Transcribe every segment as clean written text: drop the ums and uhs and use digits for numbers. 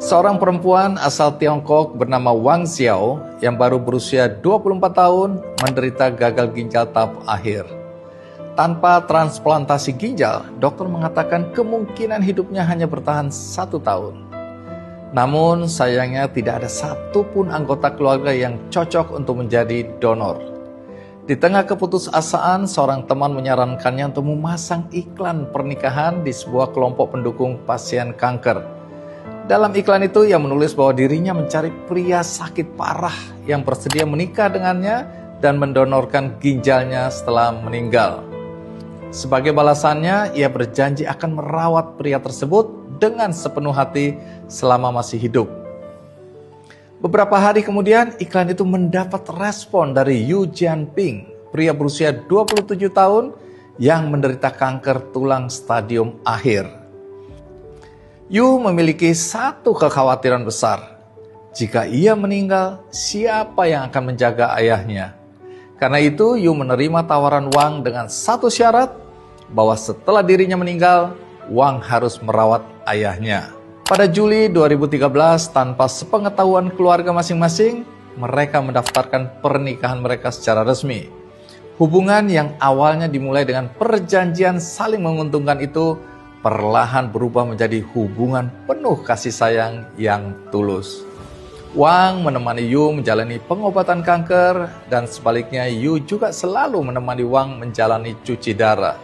Seorang perempuan asal Tiongkok bernama Wang Xiao yang baru berusia 24 tahun menderita gagal ginjal tahap akhir. Tanpa transplantasi ginjal, dokter mengatakan kemungkinan hidupnya hanya bertahan 1 tahun. Namun sayangnya tidak ada satupun anggota keluarga yang cocok untuk menjadi donor. Di tengah keputusasaan, seorang teman menyarankannya untuk memasang iklan pernikahan di sebuah kelompok pendukung pasien kanker. Dalam iklan itu ia menulis bahwa dirinya mencari pria sakit parah yang bersedia menikah dengannya dan mendonorkan ginjalnya setelah meninggal. Sebagai balasannya, ia berjanji akan merawat pria tersebut dengan sepenuh hati selama masih hidup. Beberapa hari kemudian, iklan itu mendapat respon dari Yu Jianping, pria berusia 27 tahun yang menderita kanker tulang stadium akhir. Yu memiliki satu kekhawatiran besar. Jika ia meninggal, siapa yang akan menjaga ayahnya? Karena itu, Yu menerima tawaran Wang dengan satu syarat, bahwa setelah dirinya meninggal, Wang harus merawat ayahnya. Pada Juli 2013, tanpa sepengetahuan keluarga masing-masing, mereka mendaftarkan pernikahan mereka secara resmi. Hubungan yang awalnya dimulai dengan perjanjian saling menguntungkan itu perlahan berubah menjadi hubungan penuh kasih sayang yang tulus. Wang menemani Yu menjalani pengobatan kanker, dan sebaliknya Yu juga selalu menemani Wang menjalani cuci darah.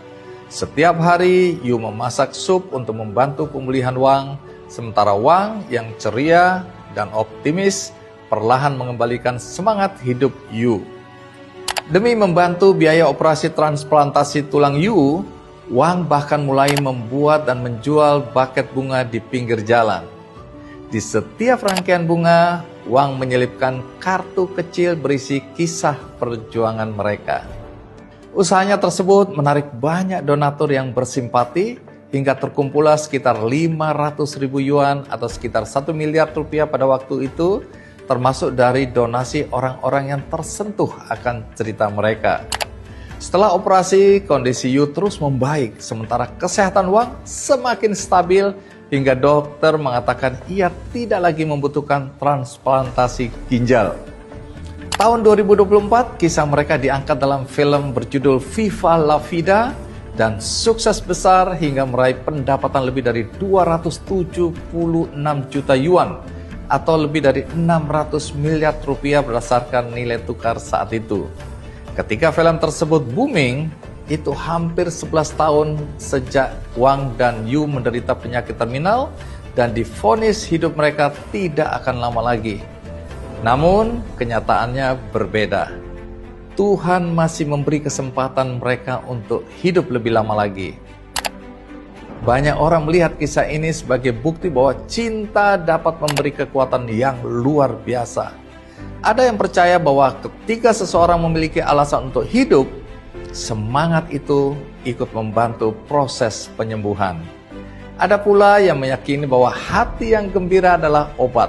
Setiap hari Yu memasak sup untuk membantu pemulihan Wang, sementara Wang yang ceria dan optimis perlahan mengembalikan semangat hidup Yu. Demi membantu biaya operasi transplantasi tulang Yu, Wang bahkan mulai membuat dan menjual buket bunga di pinggir jalan. Di setiap rangkaian bunga, Wang menyelipkan kartu kecil berisi kisah perjuangan mereka. Usahanya tersebut menarik banyak donatur yang bersimpati hingga terkumpullah sekitar 500.000 yuan atau sekitar 1 miliar rupiah pada waktu itu, termasuk dari donasi orang-orang yang tersentuh akan cerita mereka. Setelah operasi, kondisi Yu terus membaik, sementara kesehatan Wang semakin stabil hingga dokter mengatakan ia tidak lagi membutuhkan transplantasi ginjal. Tahun 2024, kisah mereka diangkat dalam film berjudul Viva La Vida dan sukses besar hingga meraih pendapatan lebih dari 276 juta yuan atau lebih dari 600 miliar rupiah berdasarkan nilai tukar saat itu. Ketika film tersebut booming, itu hampir 11 tahun sejak Wang dan Yu menderita penyakit terminal dan divonis hidup mereka tidak akan lama lagi. Namun, kenyataannya berbeda. Tuhan masih memberi kesempatan mereka untuk hidup lebih lama lagi. Banyak orang melihat kisah ini sebagai bukti bahwa cinta dapat memberi kekuatan yang luar biasa. Ada yang percaya bahwa ketika seseorang memiliki alasan untuk hidup, semangat itu ikut membantu proses penyembuhan. Ada pula yang meyakini bahwa hati yang gembira adalah obat,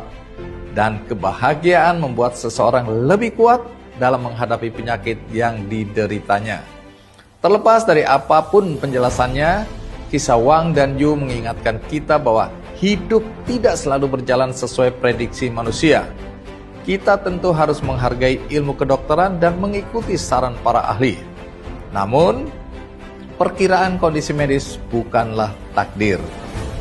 dan kebahagiaan membuat seseorang lebih kuat dalam menghadapi penyakit yang dideritanya. Terlepas dari apapun penjelasannya, kisah Wang dan Yu mengingatkan kita bahwa hidup tidak selalu berjalan sesuai prediksi manusia. Kita tentu harus menghargai ilmu kedokteran dan mengikuti saran para ahli. Namun, perkiraan kondisi medis bukanlah takdir.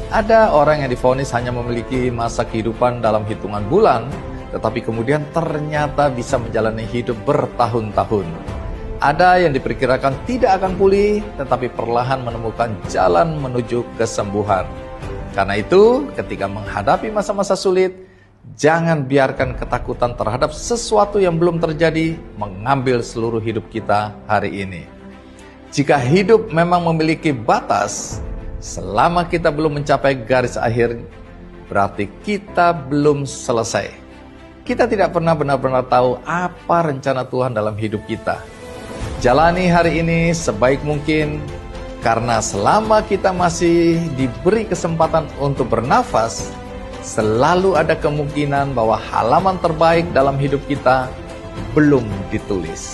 Ada orang yang divonis hanya memiliki masa kehidupan dalam hitungan bulan, tetapi kemudian ternyata bisa menjalani hidup bertahun-tahun. Ada yang diperkirakan tidak akan pulih, tetapi perlahan menemukan jalan menuju kesembuhan. Karena itu, ketika menghadapi masa-masa sulit, jangan biarkan ketakutan terhadap sesuatu yang belum terjadi mengambil seluruh hidup kita hari ini. Jika hidup memang memiliki batas, selama kita belum mencapai garis akhir, berarti kita belum selesai. Kita tidak pernah benar-benar tahu apa rencana Tuhan dalam hidup kita. Jalani hari ini sebaik mungkin, karena selama kita masih diberi kesempatan untuk bernafas, selalu ada kemungkinan bahwa halaman terbaik dalam hidup kita belum ditulis.